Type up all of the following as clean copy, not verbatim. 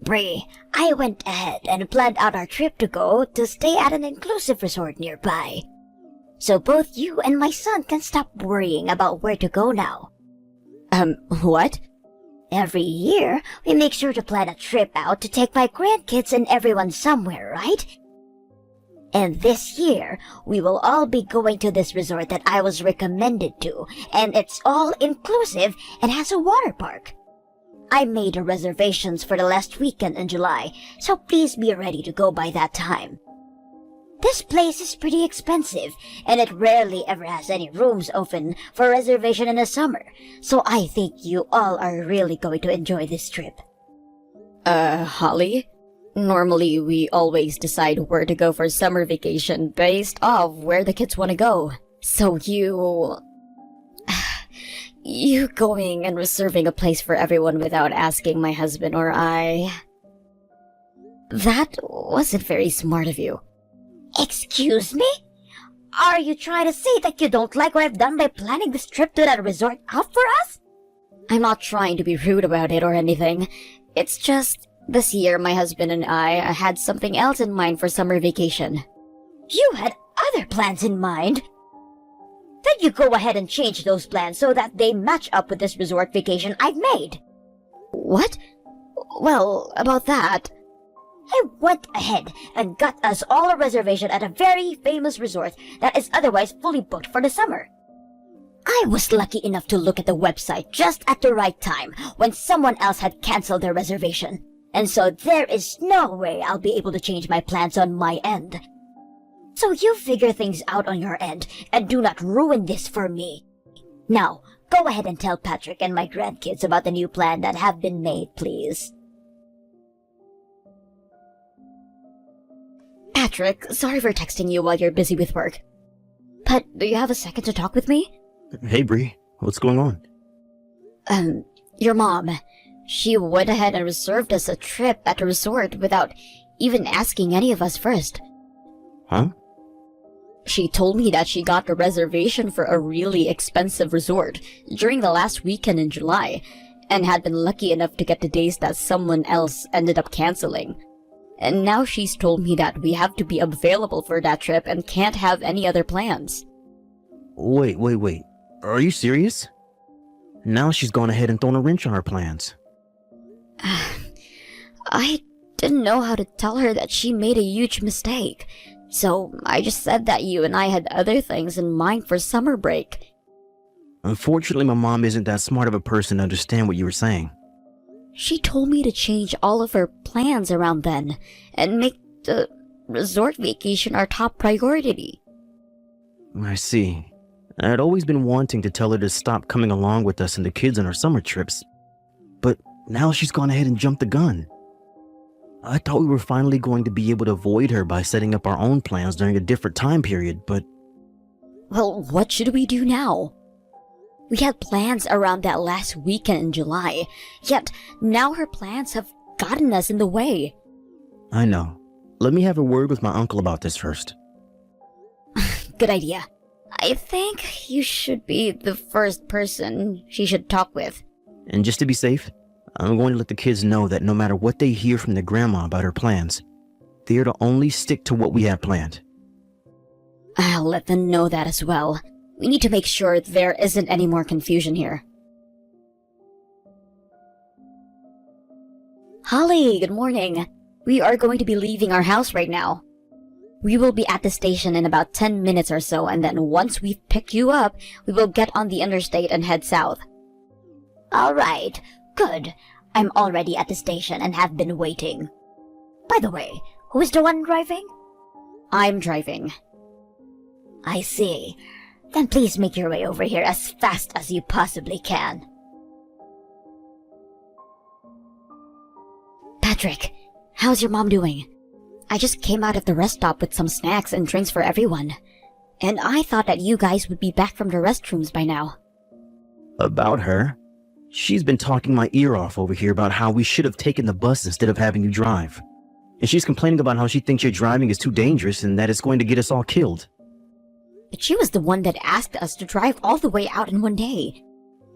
Bree, I went ahead and planned out our trip to stay at an inclusive resort nearby. So both you and my son can stop worrying about where to go now. What? Every year, we make sure to plan a trip out to take my grandkids and everyone somewhere, right? And this year, we will all be going to this resort that I was recommended to, and it's all inclusive and has a water park. I made the reservations for the last weekend in July, so please be ready to go by that time. This place is pretty expensive, and it rarely ever has any rooms open for reservation in the summer, so I think you all are really going to enjoy this trip. Holly? Normally, we always decide where to go for summer vacation based off where the kids want to go. So you going and reserving a place for everyone without asking my husband or I... That wasn't very smart of you. Excuse me? Are you trying to say that you don't like what I've done by planning this trip to that resort out for us? I'm not trying to be rude about it or anything. It's just, this year my husband and I had something else in mind for summer vacation. You had other plans in mind? Then you go ahead and change those plans so that they match up with this resort vacation I've made. What? Well, about that... I went ahead and got us all a reservation at a very famous resort that is otherwise fully booked for the summer. I was lucky enough to look at the website just at the right time when someone else had canceled their reservation, and so there is no way I'll be able to change my plans on my end. So you figure things out on your end and do not ruin this for me. Now, go ahead and tell Patrick and my grandkids about the new plan that have been made, please. Patrick, sorry for texting you while you're busy with work. But do you have a second to talk with me? Hey, Bree. What's going on? Your mom. She went ahead and reserved us a trip at the resort without even asking any of us first. Huh? She told me that she got a reservation for a really expensive resort during the last weekend in July, and had been lucky enough to get the days that someone else ended up canceling. And now she's told me that we have to be available for that trip and can't have any other plans. Wait. Are you serious? Now she's gone ahead and thrown a wrench on our plans. I didn't know how to tell her that she made a huge mistake, so I just said that you and I had other things in mind for summer break. Unfortunately, my mom isn't that smart of a person to understand what you were saying. She told me to change all of her plans around then, and make the resort vacation our top priority. I see. I'd always been wanting to tell her to stop coming along with us and the kids on our summer trips. But now she's gone ahead and jumped the gun. I thought we were finally going to be able to avoid her by setting up our own plans during a different time period, but... Well, what should we do now? We had plans around that last weekend in July, yet now her plans have gotten us in the way. I know. Let me have a word with my uncle about this first. Good idea. I think you should be the first person she should talk with. And just to be safe, I'm going to let the kids know that no matter what they hear from their grandma about her plans, they are to only stick to what we have planned. I'll let them know that as well. We need to make sure there isn't any more confusion here. Holly, good morning. We are going to be leaving our house right now. We will be at the station in about 10 minutes or so, and then once we've picked you up, we will get on the interstate and head south. All right, good. I'm already at the station and have been waiting. By the way, who is the one driving? I'm driving. I see. Then please make your way over here as fast as you possibly can. Patrick, how's your mom doing? I just came out of the rest stop with some snacks and drinks for everyone. And I thought that you guys would be back from the restrooms by now. About her? She's been talking my ear off over here about how we should have taken the bus instead of having you drive. And she's complaining about how she thinks your driving is too dangerous and that it's going to get us all killed. But she was the one that asked us to drive all the way out in one day.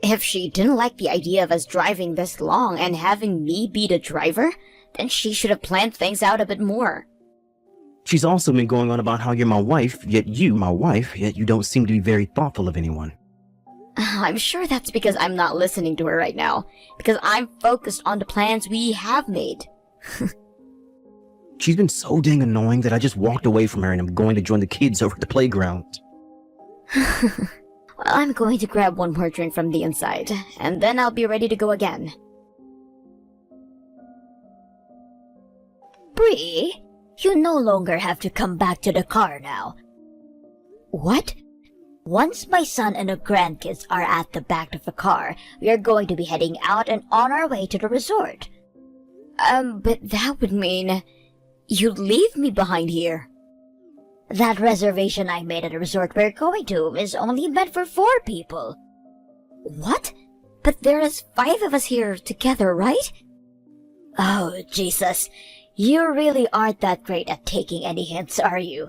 If she didn't like the idea of us driving this long and having me be the driver, Then she should have planned things out a bit more. She's also been going on about how you're my wife, yet you don't seem to be very thoughtful of anyone. I'm sure that's because I'm not listening to her right now, because I'm focused on the plans we have made. She's been so dang annoying that I just walked away from her and I'm going to join the kids over at the playground. Well, I'm going to grab one more drink from the inside, and then I'll be ready to go again. Bree, you no longer have to come back to the car now. What? Once my son and the grandkids are at the back of the car, we are going to be heading out and on our way to the resort. But that would mean you'd leave me behind here. That reservation I made at the resort we're going to is only meant for 4 people. What? But there is 5 of us here together, right? Oh, Jesus. You really aren't that great at taking any hints, are you?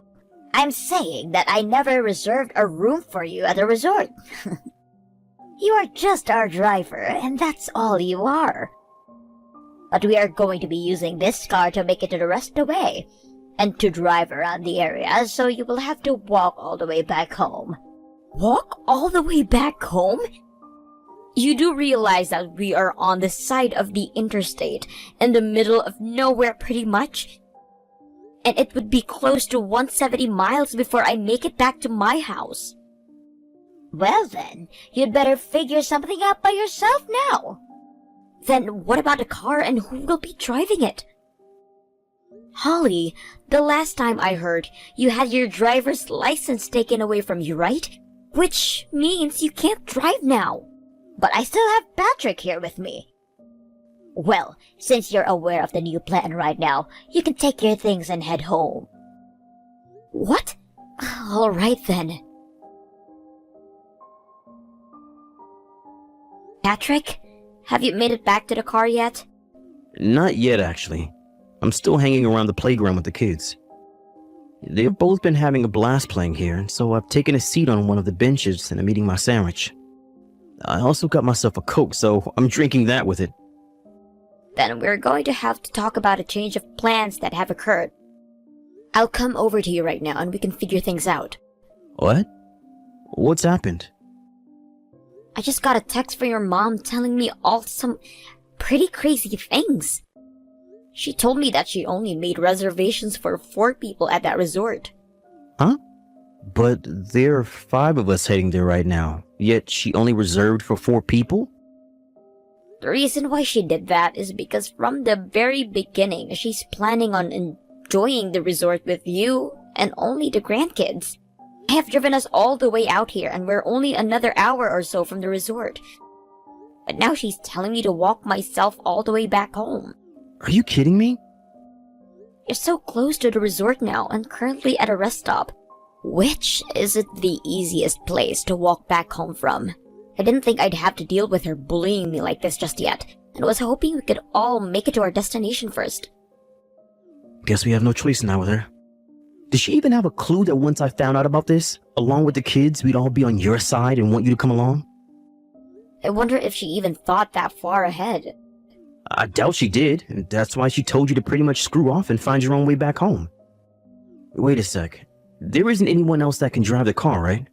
I'm saying that I never reserved a room for you at the resort. You are just our driver, and that's all you are. But we are going to be using this car to make it to the rest of the way, and to drive around the area, so you will have to walk all the way back home. Walk all the way back home? You do realize that we are on the side of the interstate, in the middle of nowhere pretty much? And it would be close to 170 miles before I make it back to my house. Well then, you'd better figure something out by yourself now. Then what about the car and who will be driving it? Holly, the last time I heard, you had your driver's license taken away from you, right? Which means you can't drive now. But I still have Patrick here with me. Well, since you're aware of the new plan right now, you can take your things and head home. What? All right then. Patrick, have you made it back to the car yet? Not yet, actually. I'm still hanging around the playground with the kids. They've both been having a blast playing here, so I've taken a seat on one of the benches and I'm eating my sandwich. I also got myself a Coke, so I'm drinking that with it. Then we're going to have to talk about a change of plans that have occurred. I'll come over to you right now and we can figure things out. What? What's happened? I just got a text from your mom telling me some pretty crazy things. She told me that she only made reservations for 4 people at that resort. Huh? But there are 5 of us heading there right now, yet she only reserved for 4 people? The reason why she did that is because from the very beginning, she's planning on enjoying the resort with you and only the grandkids. I have driven us all the way out here and we're only another hour or so from the resort. But now she's telling me to walk myself all the way back home. Are you kidding me? You're so close to the resort now and currently at a rest stop. Which isn't the easiest place to walk back home from. I didn't think I'd have to deal with her bullying me like this just yet, and was hoping we could all make it to our destination first. Guess we have no choice now with her. Did she even have a clue that once I found out about this, along with the kids, we'd all be on your side and want you to come along? I wonder if she even thought that far ahead. I doubt she did, and that's why she told you to pretty much screw off and find your own way back home. Wait a sec. There isn't anyone else that can drive the car, right?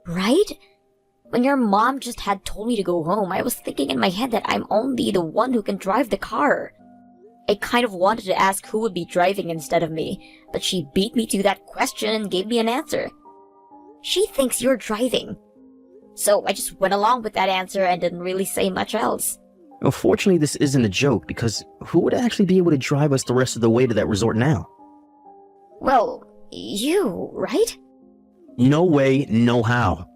Right? When your mom just had told me to go home, I was thinking in my head that I'm only the one who can drive the car. I kind of wanted to ask who would be driving instead of me, but she beat me to that question and gave me an answer. She thinks you're driving. So I just went along with that answer and didn't really say much else. Unfortunately, this isn't a joke, because who would actually be able to drive us the rest of the way to that resort now? Well, you, right? No way, no how.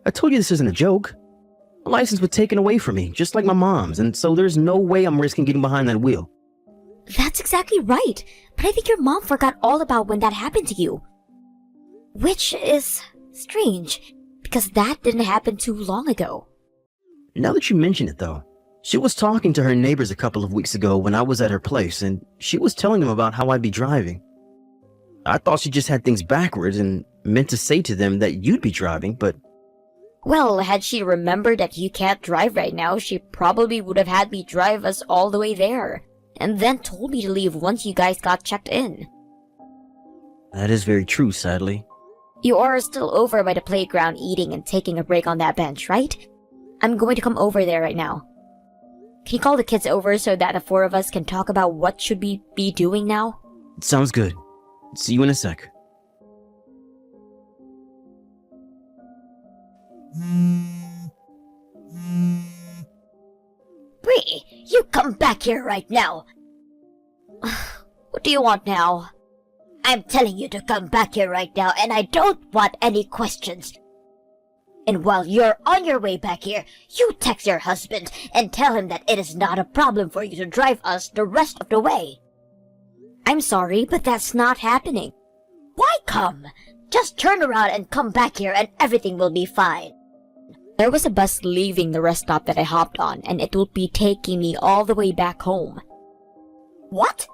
I told you this isn't a joke. My license was taken away from me, just like my mom's, and so there's no way I'm risking getting behind that wheel. That's exactly right, but I think your mom forgot all about when that happened to you. Which is strange, because that didn't happen too long ago. Now that you mention it, though, she was talking to her neighbors a couple of weeks ago when I was at her place, and she was telling them about how I'd be driving. I thought she just had things backwards and meant to say to them that you'd be driving, but... Well, had she remembered that you can't drive right now, she probably would have had me drive us all the way there. and then told me to leave once you guys got checked in. That is very true, sadly. You are still over by the playground eating and taking a break on that bench, right? I'm going to come over there right now. Can you call the kids over so that the four of us can talk about what should we be doing now? Sounds good. See you in a sec. Bree, you come back here right now. What do you want now? I'm telling you to come back here right now, and I don't want any questions. And while you're on your way back here, you text your husband and tell him that it is not a problem for you to drive us the rest of the way. I'm sorry, but that's not happening. Why come? Just turn around and come back here and everything will be fine. There was a bus leaving the rest stop that I hopped on, and it will be taking me all the way back home. What?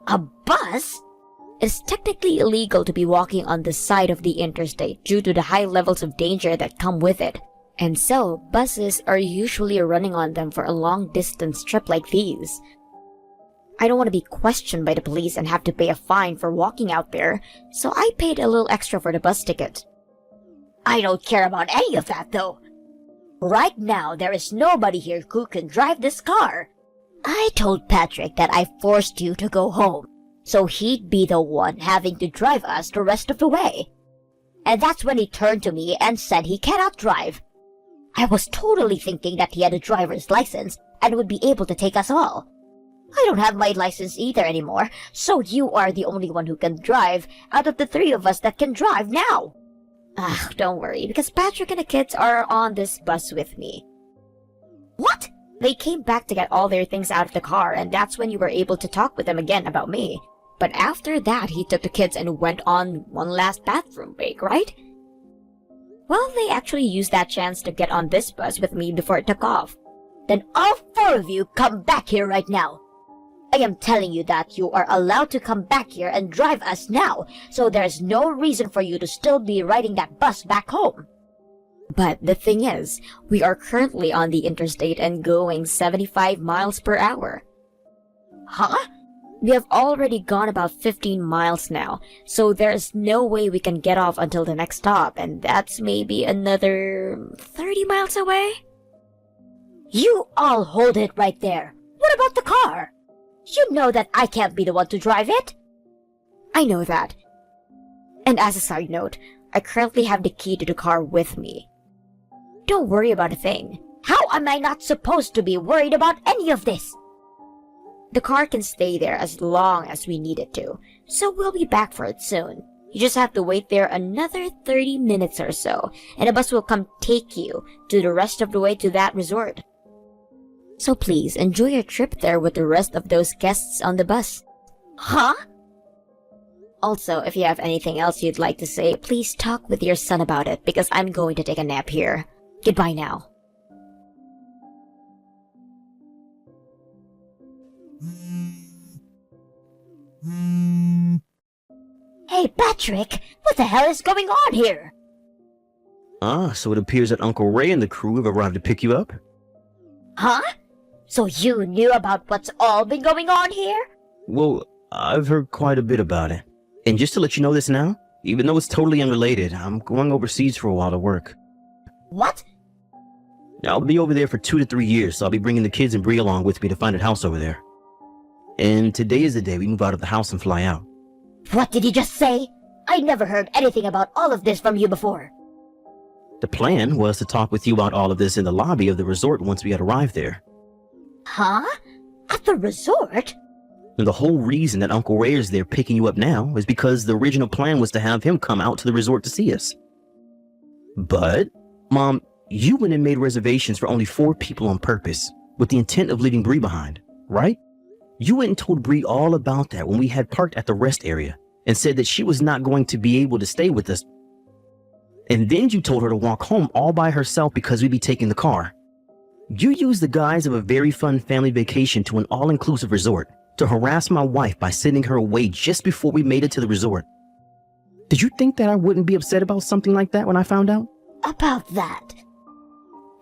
A bus? It's technically illegal to be walking on the side of the interstate due to the high levels of danger that come with it. And so, buses are usually running on them for a long distance trip like these. I don't want to be questioned by the police and have to pay a fine for walking out there, so I paid a little extra for the bus ticket. I don't care about any of that though. Right now, there is nobody here who can drive this car. I told Patrick that I forced you to go home, so he'd be the one having to drive us the rest of the way. And that's when he turned to me and said he cannot drive. I was totally thinking that he had a driver's license and would be able to take us all. I don't have my license either anymore, so you are the only one who can drive out of the three of us that can drive now. Don't worry, because Patrick and the kids are on this bus with me. What? They came back to get all their things out of the car, and that's when you were able to talk with them again about me. But after that, he took the kids and went on one last bathroom break, right? Well, they actually used that chance to get on this bus with me before it took off. Then all four of you come back here right now. I am telling you that you are allowed to come back here and drive us now, so there's no reason for you to still be riding that bus back home. But the thing is, we are currently on the interstate and going 75 miles per hour. Huh? We have already gone about 15 miles now, so there's no way we can get off until the next stop, and that's maybe another 30 miles away? You all hold it right there. What about the car? You know that I can't be the one to drive it. I know that. And as a side note, I currently have the key to the car with me. Don't worry about a thing. How am I not supposed to be worried about any of this? The car can stay there as long as we need it to, so we'll be back for it soon. You just have to wait there another 30 minutes or so, and a bus will come take you to the rest of the way to that resort. So please, enjoy your trip there with the rest of those guests on the bus. Huh? Also, if you have anything else you'd like to say, please talk with your son about it, because I'm going to take a nap here. Goodbye now. Hey, Patrick, what the hell is going on here? So it appears that Uncle Ray and the crew have arrived to pick you up? Huh? So you knew about what's all been going on here? Well, I've heard quite a bit about it. And just to let you know this now, even though it's totally unrelated, I'm going overseas for a while to work. What? I'll be over there for 2 to 3 years, so I'll be bringing the kids and Bree along with me to find a house over there. And today is the day we move out of the house and fly out. What did you just say? I never heard anything about all of this from you before. The plan was to talk with you about all of this in the lobby of the resort once we had arrived there. Huh? At the resort? And the whole reason that Uncle Ray is there picking you up now is because the original plan was to have him come out to the resort to see us. But, Mom, you went and made reservations for only 4 people on purpose, with the intent of leaving Bree behind, right? You went and told Bree all about that when we had parked at the rest area, and said that she was not going to be able to stay with us. And then you told her to walk home all by herself because we'd be taking the car. You used the guise of a very fun family vacation to an all-inclusive resort to harass my wife by sending her away just before we made it to the resort. Did you think that I wouldn't be upset about something like that when I found out? About that?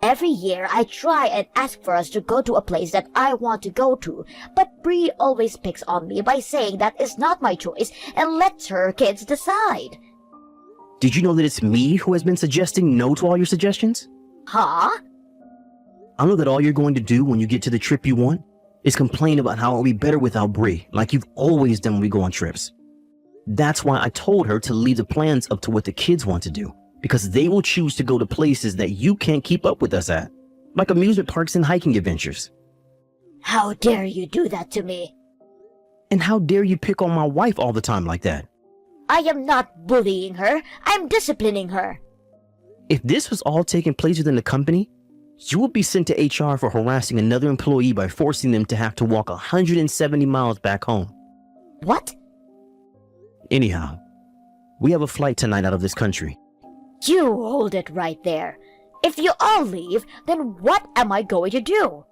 Every year I try and ask for us to go to a place that I want to go to, but Bree always picks on me by saying that it's not my choice and lets her kids decide. Did you know that it's me who has been suggesting no to all your suggestions? Huh? I know that all you're going to do when you get to the trip you want is complain about how it'll be better without Bree, like you've always done when we go on trips. That's why I told her to leave the plans up to what the kids want to do, because they will choose to go to places that you can't keep up with us at, like amusement parks and hiking adventures. How dare you do that to me? And how dare you pick on my wife all the time like that? I am not bullying her. I'm disciplining her. If this was all taking place within the company, you would be sent to HR for harassing another employee by forcing them to have to walk 170 miles back home. What? Anyhow, we have a flight tonight out of this country. You hold it right there. If you all leave, then what am I going to do?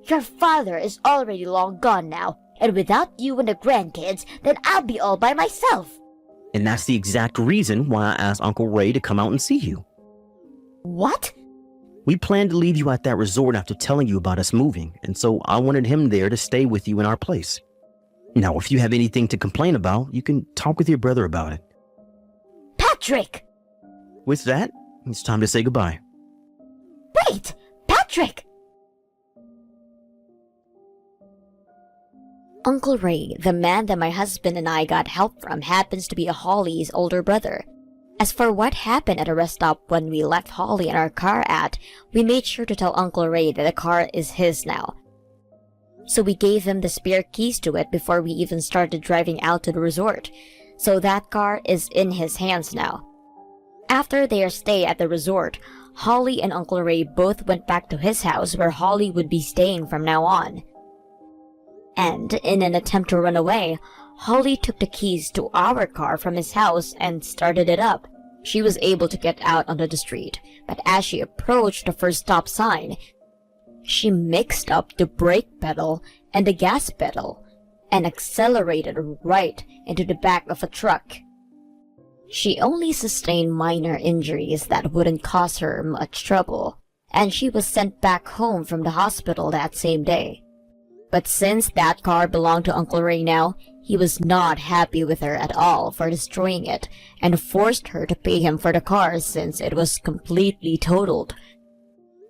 Your father is already long gone now, and without you and the grandkids, then I'll be all by myself. And that's the exact reason why I asked Uncle Ray to come out and see you. What? We planned to leave you at that resort after telling you about us moving, and so I wanted him there to stay with you in our place. Now, if you have anything to complain about, you can talk with your brother about it. Patrick! With that, it's time to say goodbye. Wait! Patrick! Uncle Ray, the man that my husband and I got help from, happens to be Holly's older brother. As for what happened at a rest stop when we left Holly in our car we made sure to tell Uncle Ray that the car is his now. So we gave him the spare keys to it before we even started driving out to the resort. So that car is in his hands now. After their stay at the resort, Holly and Uncle Ray both went back to his house where Holly would be staying from now on. And in an attempt to run away, Holly took the keys to our car from his house and started it up. She was able to get out onto the street, but as she approached the first stop sign, she mixed up the brake pedal and the gas pedal and accelerated right into the back of a truck. She only sustained minor injuries that wouldn't cause her much trouble, and she was sent back home from the hospital that same day. But since that car belonged to Uncle Ray now, he was not happy with her at all for destroying it and forced her to pay him for the car since it was completely totaled.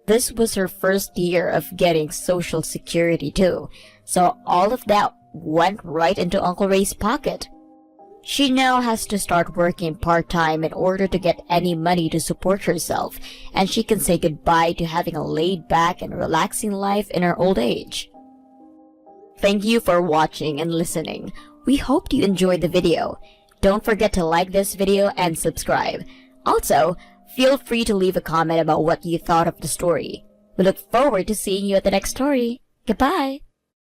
This was her first year of getting Social Security too, so all of that went right into Uncle Ray's pocket. She now has to start working part-time in order to get any money to support herself, and she can say goodbye to having a laid-back and relaxing life in her old age. Thank you for watching and listening. We hope you enjoyed the video. Don't forget to like this video and subscribe. Also, feel free to leave a comment about what you thought of the story. We look forward to seeing you at the next story. Goodbye!